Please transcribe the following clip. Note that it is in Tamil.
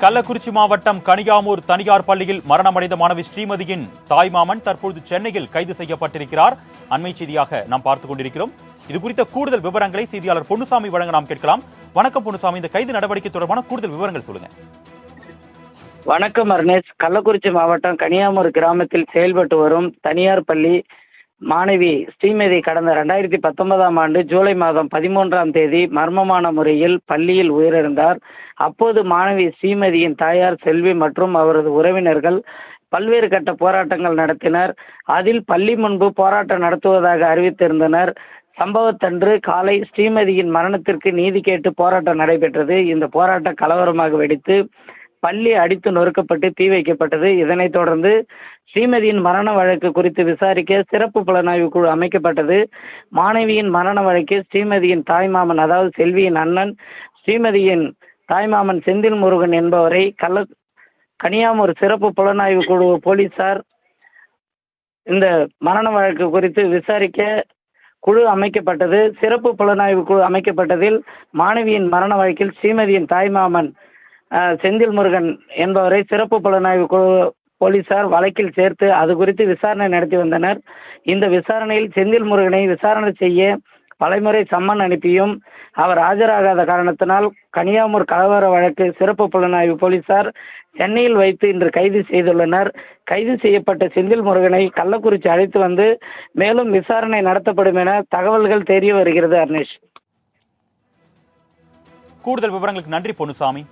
கள்ளக்குறிச்சி மாவட்டம் கனியாமூர் தனியார் பள்ளியில் மரணமடைந்த மாணவி ஸ்ரீமதியின் தாய்மாமன் தற்பொழுது சென்னையில் கைது செய்யப்பட்டிருக்கிறார். அண்மை செய்தியாக நாம் பார்த்துக் கொண்டிருக்கிறோம். இது குறித்த கூடுதல் விவரங்களை செய்தியாளர் பொன்னுசாமி வழங்க நாம் கேட்கலாம். வணக்கம் பொன்னுசாமி, இந்த கைது நடவடிக்கை தொடர்பான கூடுதல் விவரங்கள் சொல்லுங்க. வணக்கம் அர்னேஷ். கள்ளக்குறிச்சி மாவட்டம் கனியாமூர் கிராமத்தில் செயல்பட்டு வரும் தனியார் பள்ளி மாணவி ஸ்ரீமதி கடந்த 2019ஆம் ஆண்டு ஜூலை மாதம் 13ஆம் தேதி மர்மமான முறையில் பள்ளியில் உயிரிழந்தார். அப்போது மாணவி ஸ்ரீமதியின் தாயார் செல்வி மற்றும் அவரது உறவினர்கள் பல்வேறு கட்ட போராட்டங்கள் நடத்தினர். அதில் பள்ளி முன்பு போராட்டம் நடத்துவதாக அறிவித்திருந்தனர். சம்பவத்தன்று காலை ஸ்ரீமதியின் மரணத்திற்கு நீதி கேட்டு போராட்டம் நடைபெற்றது. இந்த போராட்டம் கலவரமாக வெடித்து பள்ளி அடித்து நொறுக்கப்பட்டு தீ வைக்கப்பட்டது. இதனைத் தொடர்ந்து ஸ்ரீமதியின் மரண வழக்கு குறித்து விசாரிக்க சிறப்பு புலனாய்வு குழு அமைக்கப்பட்டது. மாணவியின் மரண வழக்கில் ஸ்ரீமதியின் தாய்மாமன், அதாவது செல்வியின் அண்ணன் ஸ்ரீமதியின் தாய்மாமன் செந்தில் முருகன் என்பவரை கனியாமூர் சிறப்பு புலனாய்வு குழு போலீசார் இந்த மரண வழக்கு குறித்து விசாரிக்க குழு அமைக்கப்பட்டது. சிறப்பு புலனாய்வு குழு அமைக்கப்பட்டதில் மாணவியின் மரண வழக்கில் ஸ்ரீமதியின் தாய்மாமன் செந்தில் முருகன் என்பவரை சிறப்பு புலனாய்வு குழு போலீசார் வழக்கில் சேர்த்து அது குறித்து விசாரணை நடத்தி வந்தனர். இந்த விசாரணையில் செந்தில் முருகனை விசாரணை செய்ய பலமுறை சம்மன் அனுப்பியும் அவர் ஆஜராகாத காரணத்தினால் கனியாமூர் கலவர வழக்கு சிறப்பு புலனாய்வு போலீசார் சென்னையில் வைத்து இன்று கைது செய்துள்ளனர். கைது செய்யப்பட்ட செந்தில் முருகனை கள்ளக்குறிச்சி அழைத்து வந்து மேலும் விசாரணை நடத்தப்படும் என தகவல்கள் தெரிய வருகிறது. அர்னேஷ், கூடுதல் விவரங்களுக்கு நன்றி பொன்னுசாமி.